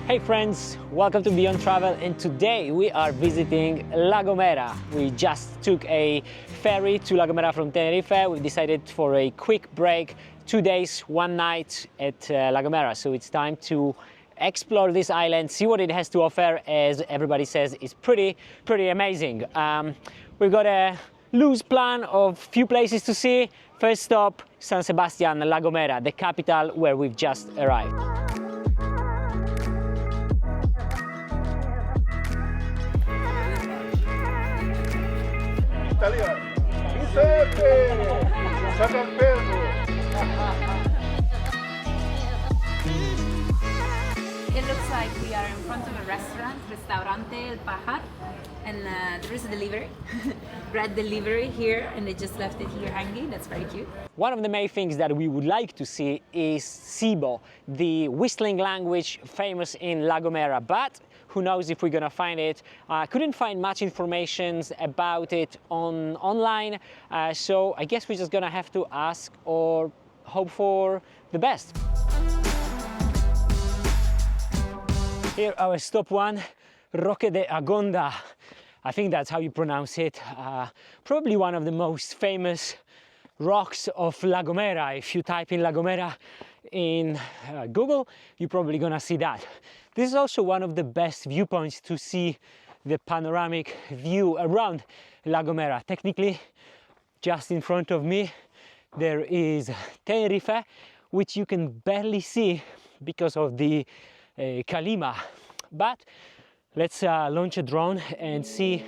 Hey friends, welcome to Beyond Travel, and today we are visiting La Gomera. We just took a ferry to La Gomera from Tenerife. We decided for a quick break, 2 days, 1 night at La Gomera. So it's time to explore this island, see what it has to offer. As everybody says, it's pretty amazing. We've got a loose plan of few places to see. First stop, San Sebastian, La Gomera, the capital where we've just arrived. It looks like we are in front of a restaurant, Restaurante El Pajar, and there is a delivery, bread delivery here, and they just left it here hanging. That's very cute. One of the main things that we would like to see is Sibo, the whistling language famous in La Gomera, but who knows if we're gonna find it. I couldn't find much information about it online, so I guess we're just gonna have to ask or hope for the best. Here our stop one, Roque de Agonda. I think that's how you pronounce it. Probably one of the most famous rocks of La Gomera. If you type in La Gomera in Google, you're probably gonna see that. This is also one of the best viewpoints to see the panoramic view around La Gomera. Technically, just in front of me, there is Tenerife, which you can barely see because of the Calima. But let's launch a drone and see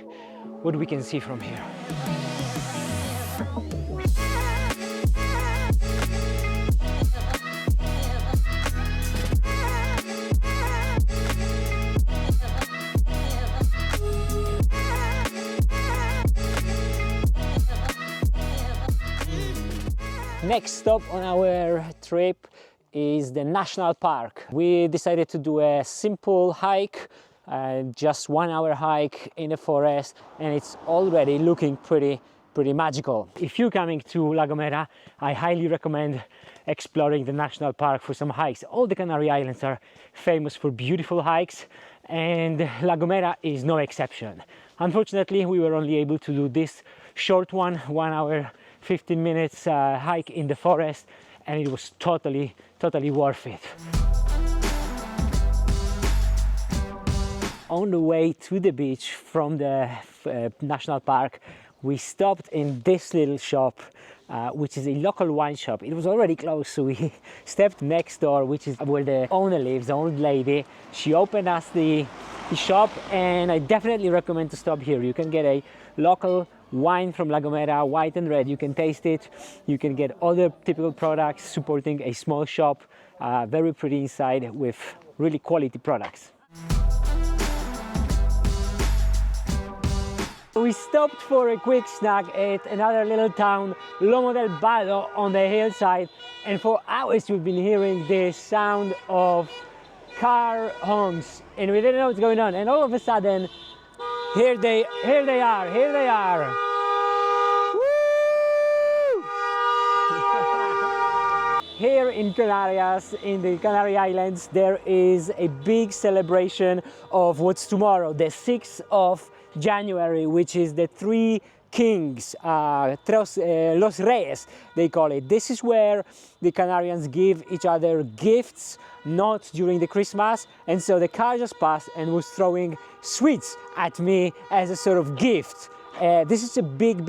what we can see from here. Next stop on our trip is the National Park. We decided to do a simple hike, just 1 hour hike in the forest, and it's already looking pretty magical. If you're coming to La Gomera, I highly recommend exploring the National Park for some hikes. All the Canary Islands are famous for beautiful hikes, and La Gomera is no exception. Unfortunately, we were only able to do this short one, 1 hour 15 minutes hike in the forest, and it was totally worth it. On the way to the beach from the National Park, we stopped in this little shop, which is a local wine shop. It was already closed, so we stepped next door, which is where the owner lives, the old lady. She opened us the shop, and I definitely recommend to stop here. You can get a local wine from La Gomera, white and red. You can taste it. You can get other typical products, supporting a small shop, very pretty inside with really quality products. We stopped for a quick snack at another little town, Lomo del Vado, on the hillside, and for hours we've been hearing the sound of car honks, and we didn't know what's going on, and all of a sudden, here they are. Woo! Here in Canarias, in the Canary Islands, there is a big celebration of what's tomorrow, the 6th of January, which is the Three Kings, Los Reyes, they call it. This is where the Canarians give each other gifts, not during the Christmas, and so the car just passed and was throwing sweets at me as a sort of gift. This is a big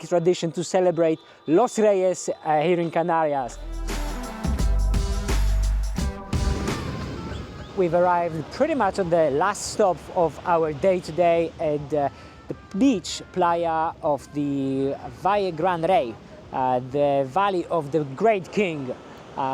tradition to celebrate Los Reyes here in Canarias. We've arrived pretty much at the last stop of our day today at the beach playa of the Valle Gran Rey, the Valley of the Great King,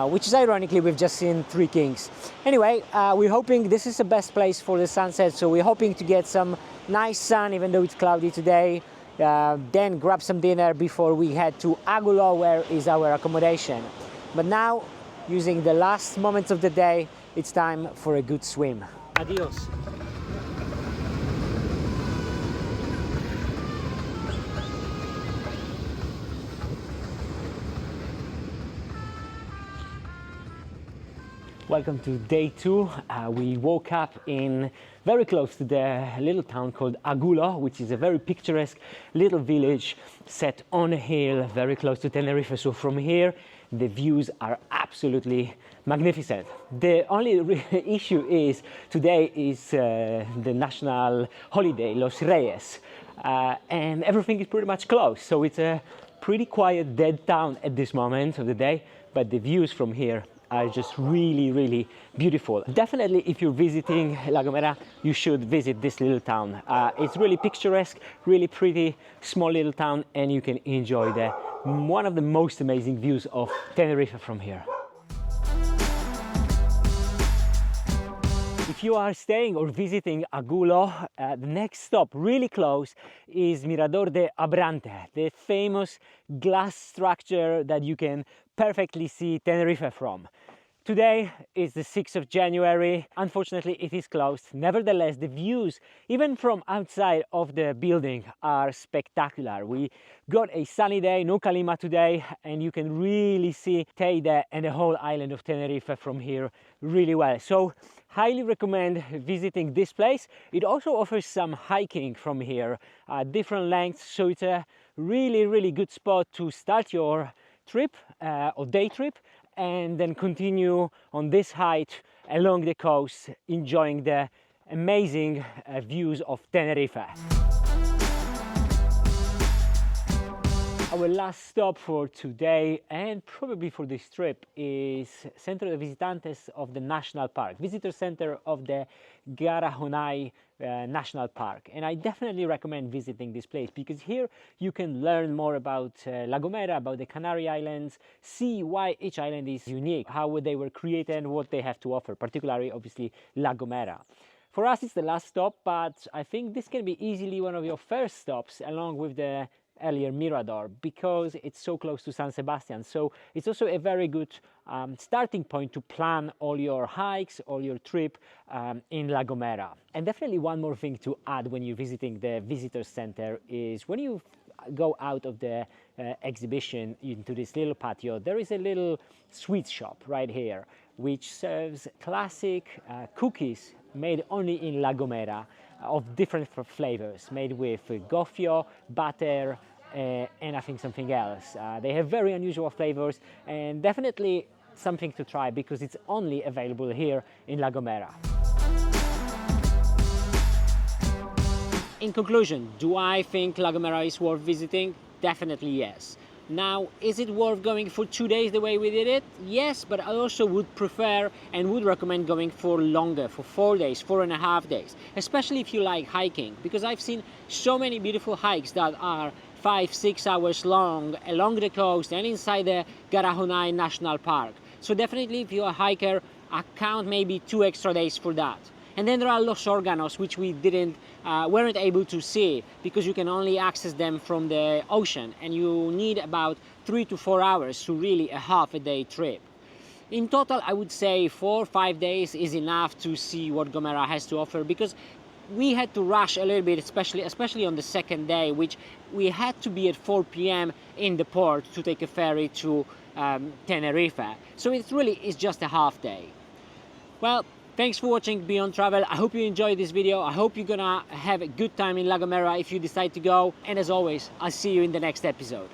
which is ironically, we've just seen Three Kings. Anyway, we're hoping this is the best place for the sunset, so we're hoping to get some nice sun, even though it's cloudy today, then grab some dinner before we head to Agulo, where is our accommodation. But now, using the last moments of the day, it's time for a good swim. Adios. Welcome to day 2. We woke up in very close to the little town called Agulo, which is a very picturesque little village set on a hill very close to Tenerife. So from here the views are absolutely magnificent. The only issue is today is the national holiday, Los Reyes, and everything is pretty much closed. So it's a pretty quiet, dead town at this moment of the day, but the views from here are just really beautiful. Definitely, if you're visiting La Gomera, you should visit this little town. It's really picturesque, really pretty, small little town, and you can enjoy one of the most amazing views of Tenerife from here. If you are staying or visiting Agulo, the next stop really close is Mirador de Abrante, the famous glass structure that you can perfectly see Tenerife from. Today is the 6th of January. Unfortunately, it is closed. Nevertheless, the views, even from outside of the building, are spectacular. We got a sunny day, no calima today, and you can really see Teide and the whole island of Tenerife from here really well. So, highly recommend visiting this place. It also offers some hiking from here, different lengths, so it's a really good spot to start your trip or day trip, and then continue on this hike along the coast, enjoying the amazing views of Tenerife. Our last stop for today and probably for this trip is Centro de Visitantes of the National Park, visitor center of the Garajonay National Park. And I definitely recommend visiting this place because here you can learn more about La Gomera, about the Canary Islands, see why each island is unique, how they were created and what they have to offer, particularly obviously La Gomera. For us it's the last stop, but I think this can be easily one of your first stops along with the earlier Mirador, because it's so close to San Sebastian. So it's also a very good starting point to plan all your hikes, all your trip in La Gomera. And definitely one more thing to add when you're visiting the visitor center is when you go out of the exhibition into this little patio, there is a little sweet shop right here which serves classic cookies made only in La Gomera, of different flavors, made with gofio, butter, and I think something else. They have very unusual flavors and definitely something to try because it's only available here in La Gomera. In conclusion, do I think La Gomera is worth visiting? Definitely yes. Now, is it worth going for 2 days the way we did it? Yes, but I also would prefer and would recommend going for longer, for 4 days, 4.5 days, especially if you like hiking, because I've seen so many beautiful hikes that are 5-6 hours long along the coast and inside the Garajonay National Park. So definitely if you're a hiker, account maybe 2 extra days for that. And then there are Los Órganos, which we weren't able to see because you can only access them from the ocean and you need about 3 to 4 hours to really a half-a-day trip. In total, I would say 4 or 5 days is enough to see what Gomera has to offer, because we had to rush a little bit, especially on the second day, which we had to be at 4 p.m. in the port to take a ferry to Tenerife. So it's just a half day. Well, thanks for watching Beyond Travel. I hope you enjoyed this video. I hope you're gonna have a good time in La Gomera if you decide to go. And as always, I'll see you in the next episode.